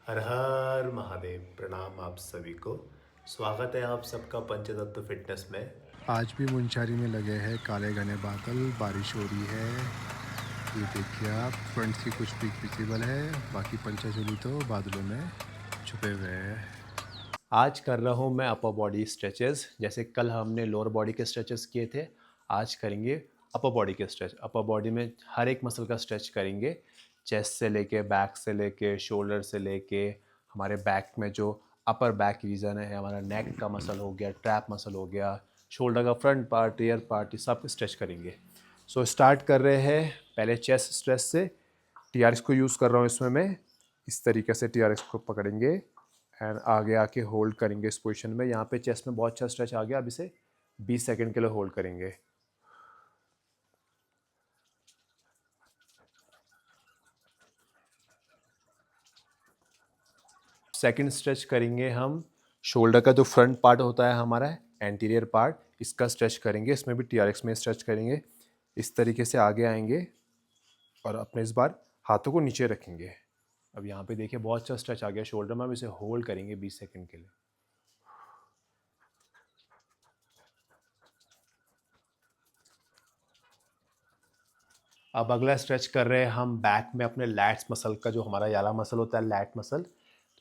हर हर महादेव। प्रणाम आप सभी को। स्वागत है आप सबका पंचतत्व फिटनेस में। आज भी मुंशारी में लगे हैं काले घने बादल, बारिश हो रही है। ये देखिए आप, फ्रंट से कुछ पीक विजिबल है, बाकी पंचाचूली तो बादलों में छुपे हुए हैं। आज कर रहा हूँ मैं अपर बॉडी स्ट्रेचेस। जैसे कल हमने लोअर बॉडी के स्ट्रेचेस किए थे, आज करेंगे अपर बॉडी के स्ट्रेच। अपर बॉडी में हर एक मसल का स्ट्रेच करेंगे, चेस्ट से लेके, बैक से लेके, शोल्डर से लेके, हमारे बैक में जो अपर बैक रीजन है, हमारा नेक का मसल हो गया, ट्रैप मसल हो गया, शोल्डर का फ्रंट पार्ट, रियर पार्ट, ये सब स्ट्रेच करेंगे। सो स्टार्ट कर रहे हैं पहले चेस्ट स्ट्रेच से। टीआरएक्स को यूज़ कर रहा हूँ इसमें मैं। इस तरीके से टीआरएक्स को पकड़ेंगे एंड आगे आके होल्ड करेंगे इस पोजीशन में। यहाँ पे चेस्ट में बहुत अच्छा स्ट्रेच आ गया। अब इसे 20 सेकंड के लिए होल्ड करेंगे। सेकंड स्ट्रेच करेंगे हम शोल्डर का जो फ्रंट पार्ट होता है हमारा एंटीरियर पार्ट, इसका स्ट्रेच करेंगे। इसमें भी टीआरएक्स में स्ट्रेच करेंगे। इस तरीके से आगे आएंगे और अपने इस बार हाथों को नीचे रखेंगे। अब यहाँ पे देखिए बहुत अच्छा स्ट्रेच आ गया शोल्डर में। अब इसे होल्ड करेंगे 20 सेकंड के लिए। अब अगला स्ट्रेच कर रहे हैं हम बैक में अपने लैट्स मसल का, जो हमारा याला मसल होता है, लैट मसल।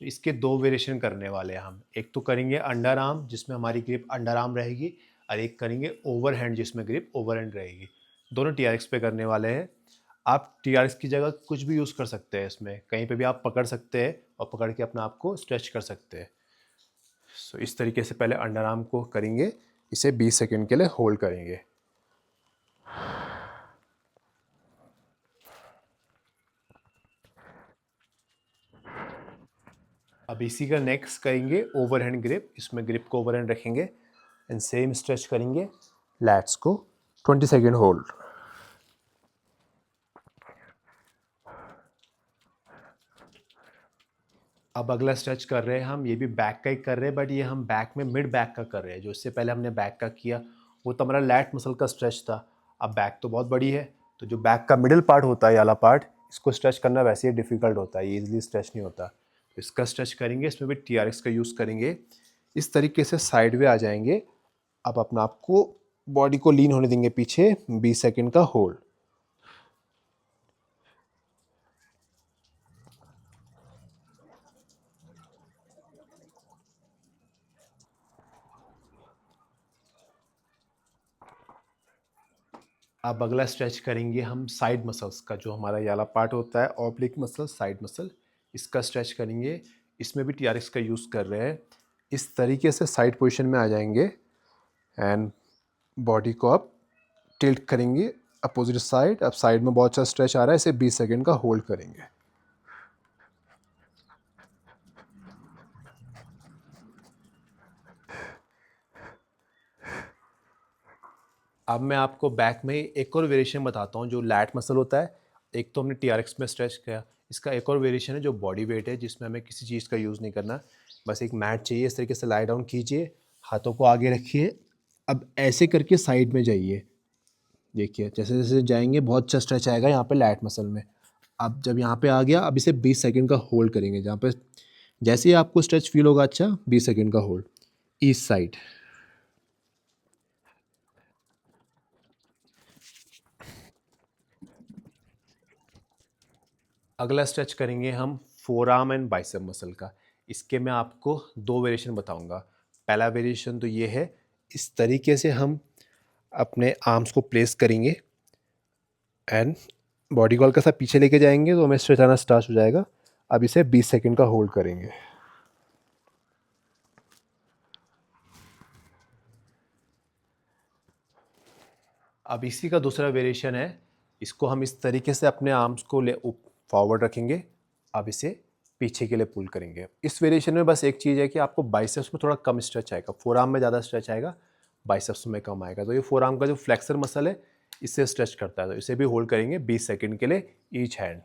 तो इसके दो वेरिएशन करने वाले हैं हम। एक तो करेंगे अंडर आर्म, जिसमें हमारी ग्रिप अंडर आर्म रहेगी, और एक करेंगे ओवर हैंड, जिसमें ग्रिप ओवर हैंड रहेगी। दोनों टीआरएक्स पे करने वाले हैं। आप टीआरएक्स की जगह कुछ भी यूज़ कर सकते हैं। इसमें कहीं पे भी आप पकड़ सकते हैं और पकड़ के अपने आप को स्ट्रेच कर सकते हैं। सो इस तरीके से पहले अंडर आर्म को करेंगे, इसे 20 सेकेंड के लिए होल्ड करेंगे। अब इसी का नेक्स्ट करेंगे ओवरहैंड ग्रिप। इसमें ग्रिप को ओवरहैंड रखेंगे एंड सेम स्ट्रेच करेंगे लैट्स को। 20 सेकेंड होल्ड। अब अगला स्ट्रेच कर रहे हैं हम, ये भी बैक का ही कर रहे हैं, बट ये हम बैक में मिड बैक का कर रहे हैं। जो इससे पहले हमने बैक का किया वो तो हमारा लैट मसल का स्ट्रेच था। अब बैक तो बहुत बड़ी है, तो जो बैक का मिडिल पार्ट होता है, वाला पार्ट, इसको स्ट्रेच करना वैसे ही डिफिकल्ट होता है, ये इजीली स्ट्रेच नहीं होता। तो इसका स्ट्रेच करेंगे, इसमें भी टीआरएक्स का यूज़ करेंगे। इस तरीके से साइड में आ जाएंगे। अब अपना आपको बॉडी को लीन होने देंगे पीछे, 20 सेकेंड का होल्ड। अब अगला स्ट्रेच करेंगे हम साइड मसल्स का, जो हमारा ये वाला पार्ट होता है, ऑब्लिक मसल, साइड मसल, इसका स्ट्रेच करेंगे। इसमें भी टीआरएक्स का यूज़ कर रहे हैं। इस तरीके से साइड पोजीशन में आ जाएंगे एंड बॉडी को अब टिल्ट करेंगे अपोजिट साइड। अब साइड में बहुत अच्छा स्ट्रेच आ रहा है, इसे 20 सेकेंड का होल्ड करेंगे। अब मैं आपको बैक में एक और वेरिएशन बताता हूँ, जो लैट मसल होता है। एक तो हमने टीआरएक्स में स्ट्रेच किया, इसका एक और वेरिएशन है जो बॉडी वेट है, जिसमें हमें किसी चीज़ का यूज़ नहीं करना। बस एक मैट चाहिए। इस तरीके से लाई डाउन कीजिए, हाथों को आगे रखिए। अब ऐसे करके साइड में जाइए। देखिए जैसे जैसे जाएंगे बहुत अच्छा स्ट्रेच आएगा यहाँ पे लैट मसल में। अब जब यहाँ पे आ गया, अब इसे 20 सेकंड का होल्ड करेंगे। जहाँ पे जैसे ही आपको स्ट्रेच फील होगा अच्छा, 20 सेकंड का होल्ड। East side. अगला स्ट्रेच करेंगे हम four arm and bicep muscle का। इसके मैं आपको दो वेरिएशन बताऊंगा। पहला वेरिएशन तो ये है, इस तरीके से हम अपने आर्म्स को प्लेस करेंगे एंड बॉडी को हल्का सा पीछे लेके जाएंगे, तो हमें स्ट्रेच आना स्टार्ट हो जाएगा। अब इसे 20 सेकंड का होल्ड करेंगे। अब इसी का दूसरा वेरिएशन है। इसको हम इस तरीके से अपने आर्म्स को ले फॉरवर्ड रखेंगे। अब इसे पीछे के लिए पुल करेंगे। इस वेरिएशन में बस एक चीज़ है कि आपको बाइसेप्स में थोड़ा कम स्ट्रेच आएगा, फोर आर्म में ज़्यादा स्ट्रेच आएगा, बाइसेप्स में कम आएगा। तो ये फोर आर्म का जो फ्लेक्सर मसल है, इससे स्ट्रेच करता है। तो इसे भी होल्ड करेंगे 20 सेकेंड के लिए ईच हैंड।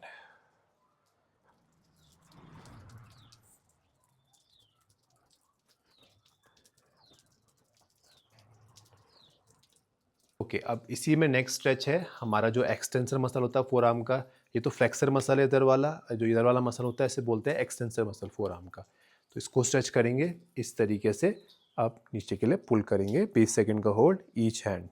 ओके, अब इसी में नेक्स्ट स्ट्रेच है हमारा, जो एक्सटेंसर मसल होता है फोर आर्म का, ये तो फ्लेक्सर मसल है इधर वाला, जो इधर वाला मसल होता है इसे बोलते हैं एक्सटेंसर मसल फोर आर्म का। तो इसको स्ट्रेच करेंगे इस तरीके से, आप नीचे के लिए पुल करेंगे, 20 सेकंड का होल्ड ईच हैंड।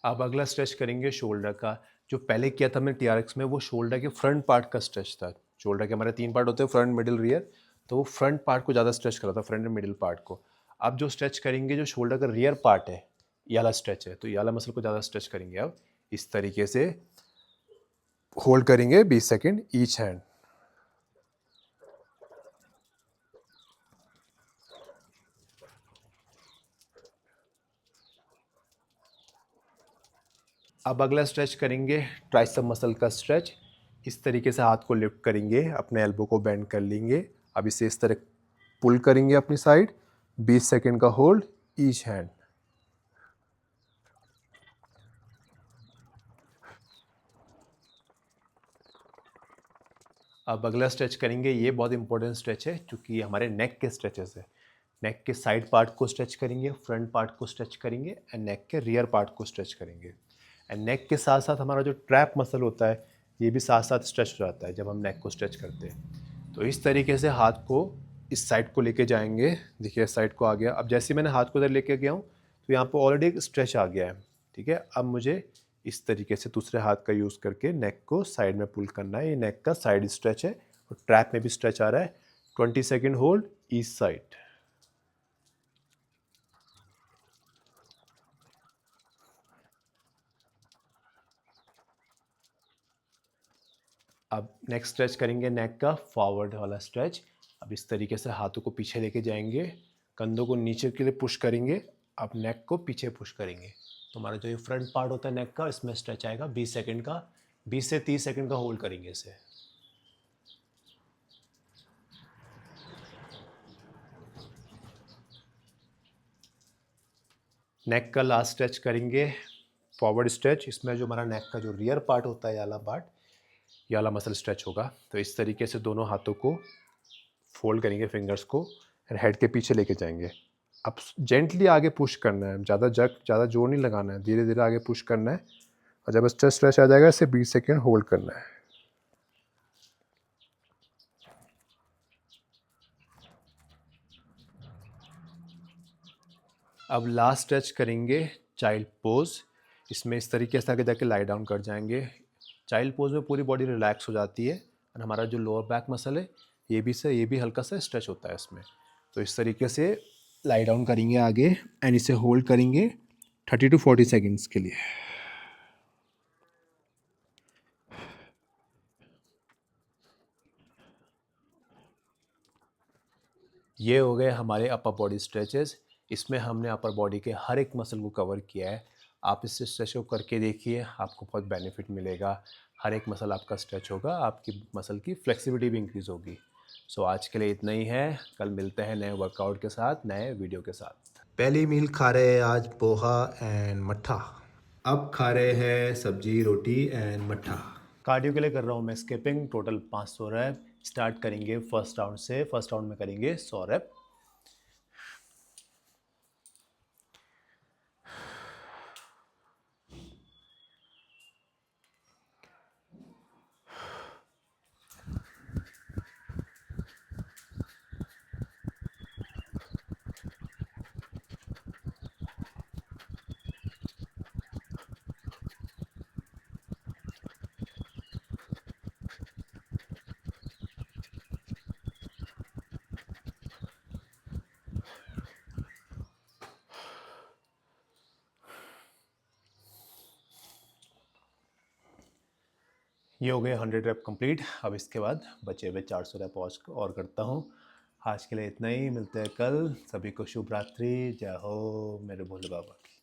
अब अगला स्ट्रेच करेंगे शोल्डर का। जो पहले किया था मैंने टीआरएक्स में वो शोल्डर के फ्रंट पार्ट का स्ट्रेच था। शोल्डर के हमारे 3 पार्ट होते हैं, फ्रंट मिडिल रियर, तो वो फ्रंट पार्ट को ज़्यादा स्ट्रेच कर रहा था, फ्रंट एंड मिडिल पार्ट को। अब जो स्ट्रेच करेंगे जो शोल्डर का रियर पार्ट है, ये वाला स्ट्रेच है, तो ये वाला मसल को ज़्यादा स्ट्रेच करेंगे। अब इस तरीके से होल्ड करेंगे 20 सेकेंड ईच हैंड। अब अगला स्ट्रेच करेंगे ट्राइसेप मसल का स्ट्रेच। इस तरीके से हाथ को लिफ्ट करेंगे, अपने एल्बो को बेंड कर लेंगे। अब इसे इस तरह पुल करेंगे अपनी साइड, 20 सेकेंड का होल्ड ईच हैंड। अब अगला स्ट्रेच करेंगे, ये बहुत इंपॉर्टेंट स्ट्रेच है क्योंकि हमारे नेक के स्ट्रेचेस है। नेक के साइड पार्ट को स्ट्रेच करेंगे, फ्रंट पार्ट को स्ट्रेच करेंगे एंड नेक के रियर पार्ट को स्ट्रेच करेंगे। एंड नेक के साथ साथ हमारा जो ट्रैप मसल होता है ये भी साथ साथ स्ट्रेच हो जाता है जब हम नेक को स्ट्रेच करते हैं। तो इस तरीके से हाथ को इस साइड को लेके जाएंगे। देखिए इस साइड को आ गया। अब जैसे ही मैंने हाथ को इधर लेके गया हूँ तो यहाँ पर ऑलरेडी एक स्ट्रेच आ गया है, ठीक है। अब मुझे इस तरीके से दूसरे हाथ का यूज़ करके नेक को साइड में पुल करना है। ये नेक का साइड स्ट्रेच है और ट्रैप में भी स्ट्रेच आ रहा है। 20 सेकेंड होल्ड ईच साइड। अब नेक्स्ट स्ट्रेच करेंगे नेक का फॉरवर्ड वाला स्ट्रेच। अब इस तरीके से हाथों को पीछे लेके जाएंगे, कंधों को नीचे के लिए पुश करेंगे, अब नेक को पीछे पुश करेंगे। तो हमारा जो ये फ्रंट पार्ट होता है नेक का, इसमें स्ट्रेच आएगा 20 सेकंड का। 20 से 30 सेकंड का होल्ड करेंगे इसे। नेक का लास्ट स्ट्रेच करेंगे फॉरवर्ड स्ट्रेच। इसमें जो हमारा नेक का जो रियर पार्ट होता है, ये वाला पार्ट, ये वाला मसल स्ट्रेच होगा। तो इस तरीके से दोनों हाथों को फोल्ड करेंगे, फिंगर्स को, और हेड के पीछे लेके जाएंगे। अब जेंटली आगे पुश करना है, ज़्यादा जोर नहीं लगाना है, धीरे धीरे आगे पुश करना है। और जब स्ट्रेच स्ट्रेच आ जाएगा इसे 20 सेकेंड होल्ड करना है। अब लास्ट स्ट्रेच करेंगे चाइल्ड पोज। इसमें इस तरीके से आगे जाके लाई डाउन कर जाएंगे। चाइल्ड पोज में पूरी बॉडी रिलैक्स हो जाती है और हमारा जो लोअर बैक मसल है ये भी हल्का सा स्ट्रेच होता है इसमें। तो इस तरीके से लाई डाउन करेंगे आगे एंड इसे होल्ड करेंगे 30 to 40 सेकेंड्स के लिए। ये हो गए हमारे अपर बॉडी स्ट्रेचेस। इसमें हमने अपर बॉडी के हर एक मसल को कवर किया है। आप इस स्ट्रेच को करके देखिए, आपको बहुत बेनिफिट मिलेगा। हर एक मसल आपका स्ट्रेच होगा, आपकी मसल की फ्लेक्सिबिलिटी भी इंक्रीज़ होगी। सो आज के लिए इतना ही है। कल मिलते हैं नए वर्कआउट के साथ, नए वीडियो के साथ। पहली मील खा रहे हैं आज पोहा एंड मट्ठा। अब खा रहे हैं सब्जी रोटी एंड मट्ठा। कार्डियो के लिए कर रहा हूँ मैं स्किपिंग, टोटल 500 रैप। स्टार्ट करेंगे फर्स्ट राउंड से। फर्स्ट राउंड में करेंगे 100 रैप। ये हो गए 100 रैप कंप्लीट। अब इसके बाद बचे हुए 400 रैप और करता हूँ। आज के लिए इतना ही, मिलते हैं कल। सभी को शुभ रात्रि। जय हो मेरे भोले बाबा की।